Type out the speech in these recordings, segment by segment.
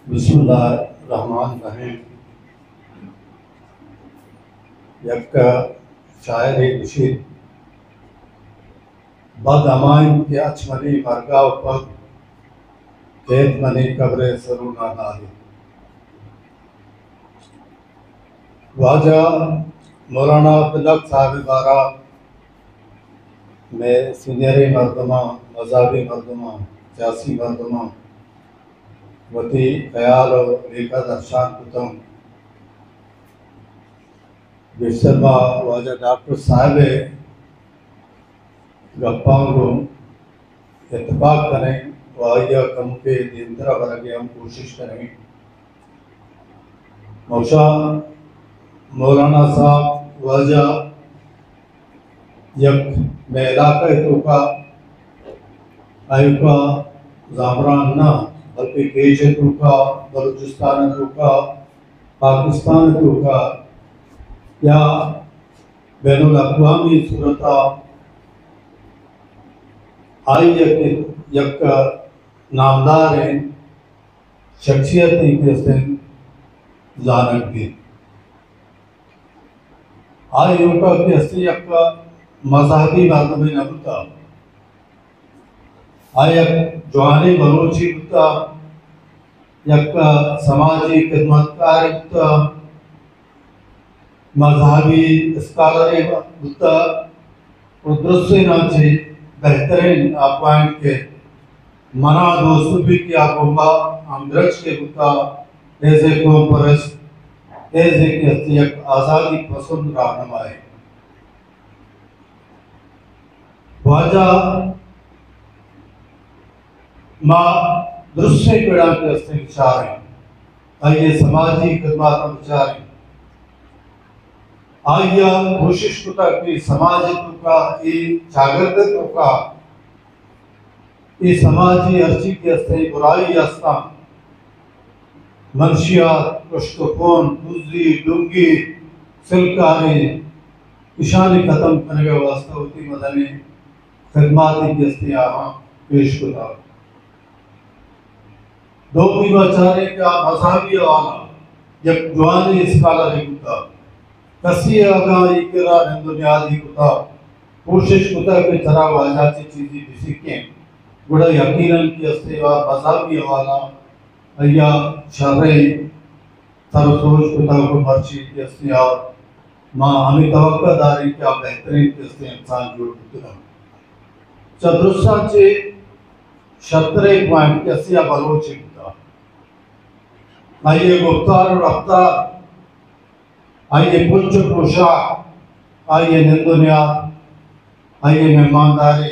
बिस्मिल्लाहिर्रहमानिर्रहीम। यक्का शायर गुशीद बद अमाइन के अचमनी मरगा पग खेत मनी कब्रे सरूना नादी। वाजा मौलाना अब्दुल्ला साहब बारा में सीनियरी मरदमा मजाबी मरदमा सियासी मरदमा वती ख्याल और लेखा दर्शान कुतम बिशरमा वाजा डॉक्टर साहब गप्पांगो इत्तफाक करें वाया कम के दिन तरह बरगे हम कोशिश करें। मौशा मौलाना साहब वाजा यक में इलाका तो का आयुका जामरान ना बल्कि केजे तो का बलूचिस्तान तो का पाकिस्तान तो का या बैनुल अक़वामी सूरता आई यक नामदार हैं शख्सियत के जानक भी आई योगा के अस्सी यक मजहबी बातों में नबता आयक जवानी बलोची बुता यक समाजी खिदमतकार बुता मजहबी स्कॉलर बुता उद्रसे नाचे बेहतरीन अपॉइंट के मना दोस्तों भी क्या बोंबा अमद्रज के बुता ऐसे कौम परस्त ऐसे की अस्ती यक आज़ादी पसंद रहनुमा है। वाजा माँ दृश्य पीड़ा के अस्ते विचार हैं आइए समाजी खिदमत विचार हैं आइया कोशिश कुता कि समाज का ये जागृत का ये समाजी अर्ची के अस्ते बुराई अस्ता मंशियात कुश्तफोन बुज़ी डुंगी सिलकारी इशानी खत्म करने के वास्ते होती मदनी खिदमत की अस्ते यहाँ पेश कुता दो भी बचारे का मज़हबी वाला जब जवानी इसकाला रिकुता कसी आगा इकरा दुनिया दी कुता कोशिश कुता के चरा वाजा ची चीज़ी बिसिके गुड़ा यकीनन की अस्तेवा मज़हबी वाला अय्या शर्रे तरसोच कुता को मर्ची की अस्तिया माँ हमें तवक्का दारी क्या बेहतरीन की अस्ते इंसान जोड़ कुता चतुर्सा चे शतरे पॉइंट की अस्तिया बलोची आइए गुफ्तार और रफ्तार आइए पुंज पोशाक आइए निंदुनिया आइए मेहमानदारी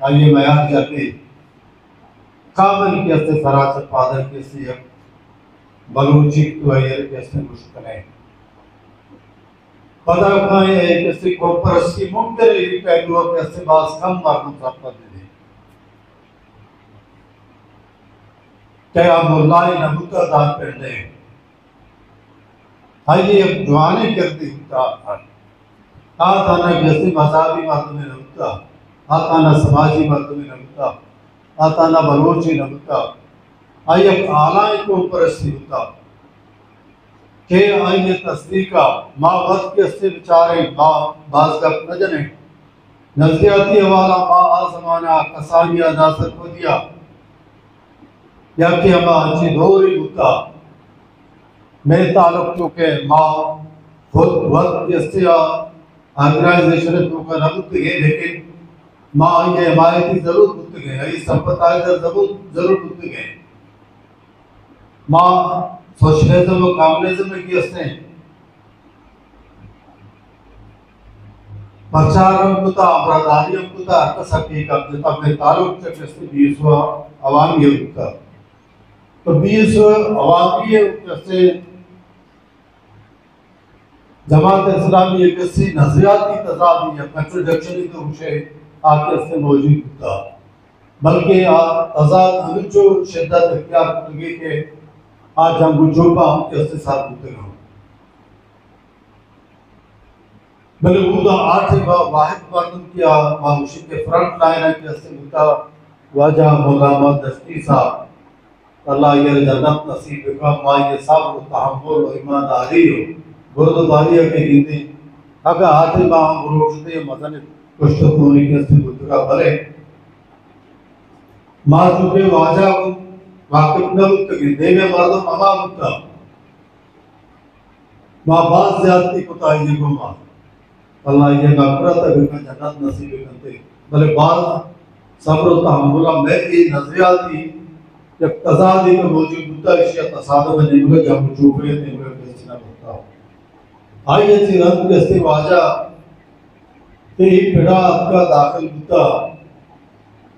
आइए मयार जाती कामन के अस्ते फरासत पादर के अस्ते बलूची तो आइए के अस्ते मुश्किल है पता खाए एक अस्ते को परस्ती मुमकिन है कि पहलुओं के अस्ते बास कम मार्गों प्राप्त दे क्या मुल्लाई नबूता दान करने आइए एक जवानी करती होता आताना जैसे मज़हबी मर्द में नबूता आताना समाजी मर्द में नबूता आताना बलोची नबूता आइए आलाई को परस्ती होता के आइए तस्दीका माँ वक्त के अस्ते बिचारे माँ बाज का न जने नजरियाती हवाला माँ आजमाना कसानिया नासर को दिया या कि हम अच्छी दोरी होता मेरे ताल्लुक तो के माँ खुद वक्त जैसे ऑर्गेनाइजेशन तो का नबूत है लेकिन माँ ये हमारी जरूर बुत गए ये संपत्ति जरूर बुत गए माँ सोशलिज्म और कम्युनिज्म में किसने प्रचारम कुता अपराधारियम कुता कसकी का जब में ताल्लुक से किसने बीसवा आवाम ये होता तो 20 अवामी जैसे जमात इस्लामी एक ऐसी नजरियाती तजादी या कंट्रोडक्शन तो उसे आके से मौजूद होता बल्कि तजाद अनुचो शिद्दत इख्तियार करने के आज हम गुजोबा के उसके साथ होते हैं बल्कि वो आठ वाहिद मर्दम किया मामुशी के फ्रंट लाइन के उससे होता वाजा मौलाना दस्ती साहब अल्लाह ये जन्नत नसीब का मा ये सब्र तहम्मुल और ईमानदारी हो गुरुद्वारिया के गीते अगर आते बाम रोशते मदन कुछ तो होने के से बुद्धा भले माँ चुके वाजा वाकिफ न बुद्ध के देवे मर्दों ममा बुद्ध माँ बात ज्यादती कुताई जी को माँ अल्लाह ये मग़फ़िरत है कि जन्नत नसीब करते भले बाल सब्र तहम्मुल में ये नजरियाती जब तजादी का मौजूद होता है इश्क़ तसादुम में निकले जब चुपे निकले कैसे ना होता आई ये रंग कैसे वाजा ते पेड़ा आपका दाखिल होता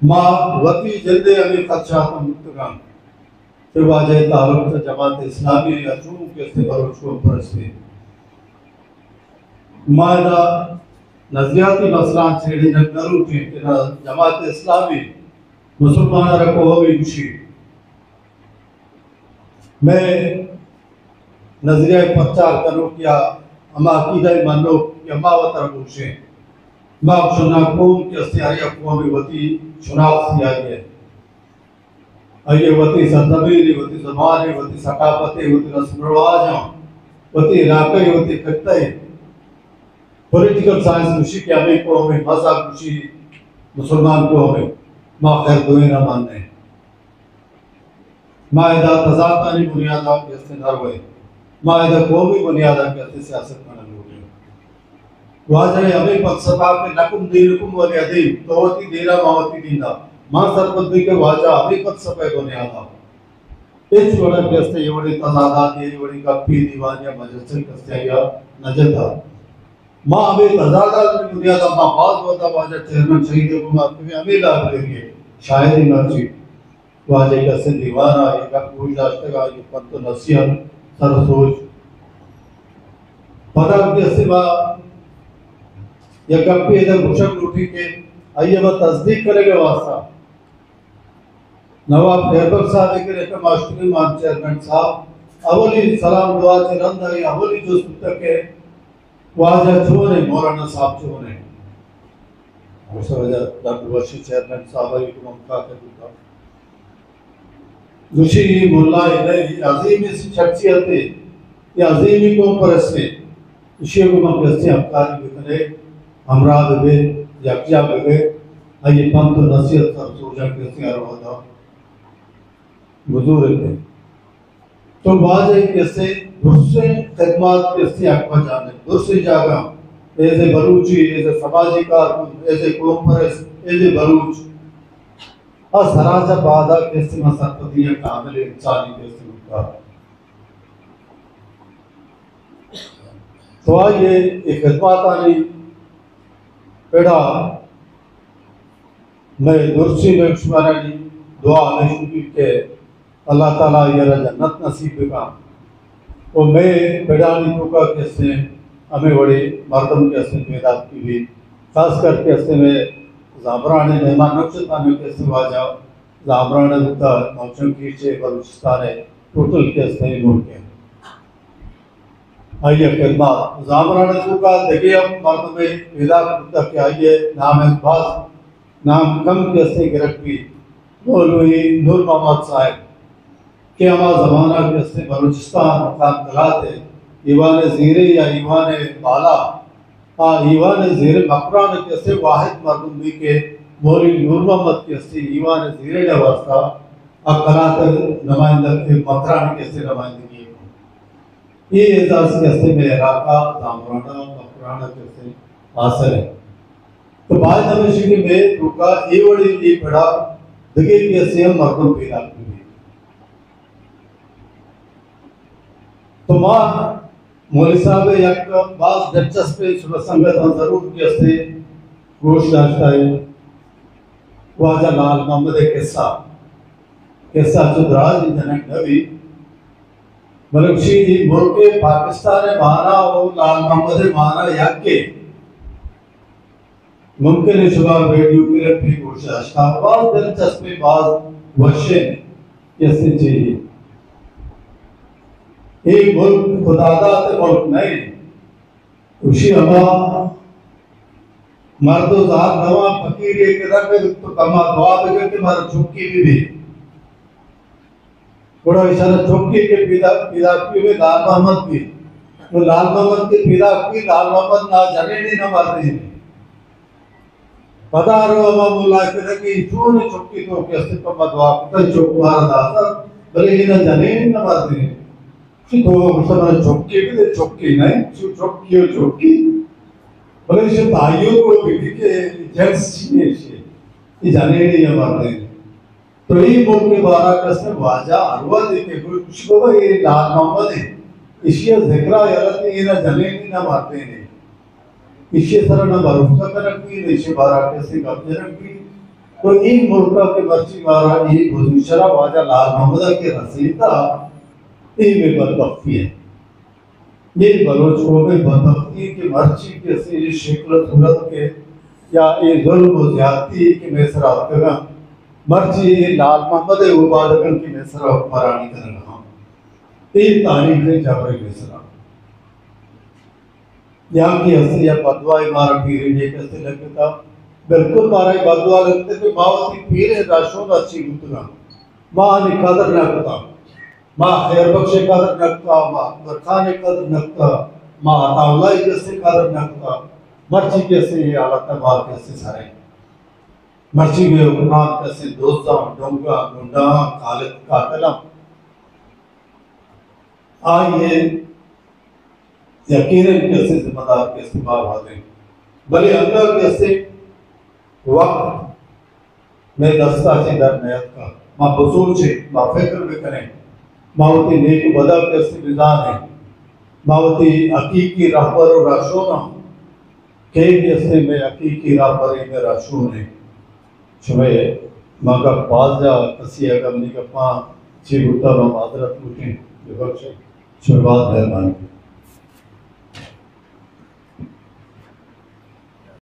माँ वती जल्दे अभी खदशा तो मुत्तकान ते वाजे तारुफ से जमात इस्लामी या चूं कैसे बरोच को परस्ते मायदा नजरियाती मसला छेड़ी नकरू थे कि ना जमात इस्लामी मुसलमान रखो हो भी खुशी मैं नजरिया प्रचार करूँ क्या हम अकीदा मानो कि अमावत रखूशे माँ सुना कौम के अस्तियारी अक़वामी वती चुनाव से आई है आइए वती सरजमीनी वती ज़बानी वती सकाफती वती रस्म रिवाजों वती इलाक़े वती खत्ते पॉलिटिकल साइंस खुशी क्या हमें को हमें मज़हब खुशी मुसलमान को हमें माँ खैर दुए ना मानने मायदा तज़ातानी बुनियादा कैसे नरवे मायदा कौमी बुनियादा कैसे सियासत में नलूगे वाजह हमें फलसफा के लकुम दीनुकुम वलियदीन तोती दीना मावती दीना माँ सरपदी के वाजह हमें फलसफे बुनियादा इस वड़ा कैसे ये बड़ी तज़ादात ये बड़ी कप्पी दीवानिया मजलिस कैसे या नजदा माँ हमें तज़ादात की बुनियादा माँ बात होता वाजह चेयरमैन शहीद हुकूमत में हमें लाभ लेंगे शायद ही मर्जी वाजे का से दीवाना ये का पूछ दाश्ते का ये पत्तो नसीहत सरसोच पता के सिवा ये कभी इधर मुशक उठी के आइए वह तस्दीक करेंगे वास्ता नवाब खैबर साहब के रेखा मास्टरी मान चेयरमैन साहब अवली सलाम दुआ से रंद है अवली जो सुत्ता के वाजा चुने मौलाना साहब चुने उस वजह डॉक्टर वशी चेयरमैन साहब ही को मौका के दूता दुशी मुल्ला इधर अजीम इस शख्सियत है ये अजीमी को परस्ते इसी को हम कैसे अफकार बिखरे हमरा बे यकिया बे आइए पंत नसीहत सब सोचा कैसे आरोदा बुजुर्ग है तो बाजे कैसे दूसरे खिदमत कैसे अकबर जाने दूसरी जगह ऐसे बलूची ऐसे समाजी कारकुन ऐसे कॉन्फ्रेंस ऐसे बलूच और सराजा बादा कैसे मसरपतियाँ कामिल इंसानी कैसे उनका तो आइए एक खिदमत आनी पेड़ा मैं दुर्सी में शुमारानी दुआ में शुरू के अल्लाह ताला ये जन्नत नसीब का और मैं पेड़ानी तो का कैसे हमें बड़े मर्दम कैसे पैदा की भी खास कर कैसे में ज़ाबराने मेहमान नक्शताने कैसे वाजा ज़ाबराने बुता मौसम की चे बलूचिस्तान है टोटल कैसे नोट के आइए खिदमत ज़ाबराने तो का देखिए अब मर्द में पैदा बुता के आइए नाम बाज नाम कम कैसे गिरफ्ती मौलवी नूर मोहम्मद साहब के हमारा ज़माना कैसे बलूचिस्तान मकान कलाते ईवान ज़ीरे या ईवान बाला ईवान ज़ीरे मकरान कैसे वाहिद मरदुमी के मौलवी नूर मोहम्मद कैसे ईवान ज़ीरे ने वास्ता कलात नुमाइंदा के मकरान कैसे नुमाइंदगी ये एजाज़ कैसे में इलाका ज़ामराना मकराना कैसे हासिल है तो बाद हमेशा के में रुका ये बड़ी ये बड़ा दगे कैसे हम मर्दों पैदा की तो माँ मौलवी साहब एक बाज दिलचस्प सुबह संगत जरूर कैसे गोश दाश्ता है वाजा लाल मोहम्मद किस्सा चुदराज जनक नबी मलकशी मुल्क पाकिस्तान माना और लाल मोहम्मद माना याके मुमकिन है सुबह वीडियो के लिए भी गोश दाश्ता बाज दिलचस्प बाज वशे कैसे चाहिए एक मुल्क खुदादात मुल्क नहीं उसी हवा मर्दो ज़ात नवा फकीर एक रख तो कमा दुआ बगे के मर झुकी भी बड़ा इशारा चौकी के पिता में लाल मोहम्मद की, तो लाल मोहम्मद के पिता की लाल मोहम्मद ना जाने नहीं ना मारते हैं पता रो अब बोला कि जो ने चौकी तो कैसे तो मदवा तो चौक मारा दाता भले ही ना जाने नहीं ना मारते हैं तो सब चौकी नहीं चौकी भले से भाइयों को भी के जेंट्स चाहिए ये जाने नहीं मारते हैं तो ये बोल के बारह कसम वाजा अरवा देखे कुछ को ये लाल मोहम्मद है इशिया जिक्रा यार ये ना जाने नहीं ना मारते हैं इशिया सर ना भरोसा करती है इशिया बारह कैसे कब्जे रखती तो एक मुल्क के मर्ची मारा ये पोजीशन वाजा लाल मोहम्मद के रसीदा ये में बदबख्ती है ये बलोच को में बदबख्ती की मर्ची कैसे ये शक्ल सूरत के या ये जुल्म और ज्यादती की मैसरा करा मर्जी लाल मोहम्मद उबादकन की मैसरा हुक्मरानी कर रहा ये तारीख है जाबरी मैसरा यहाँ की हंसी या बदवा मारा पीर ये कैसे लगता बिल्कुल मारा बदवा लगते तो मावती पीर राशों का अच्छी गुतना माँ ने कदर न करता माँ खैर बख्शे कदर न करता माँ बरखा ने कदर न करता माँ अताउल्ला जैसे कदर न करता मर्जी कैसे ये हालत मार कैसे सारे मर्जी में हुक्मरान कैसे दोस्ता डोंगा गुंडा खालिद कातलम आइए यकीनन कैसे जिम्मेदार के इस्तेमाल होते भले अंदर कैसे वक्त में दस्ता से दर नयत का माँ बसूल से माँ फिक्र में करें मावती नेक बदा कैसे निदान है मावती हकीकी रहबर और राशोना के कैसे में हकीकी रहबरी में राशोने चुमे मगर बाजा कसी अगम निकपा ची उतर मादरत मुठे विपक्ष चुबाद मेहरबानी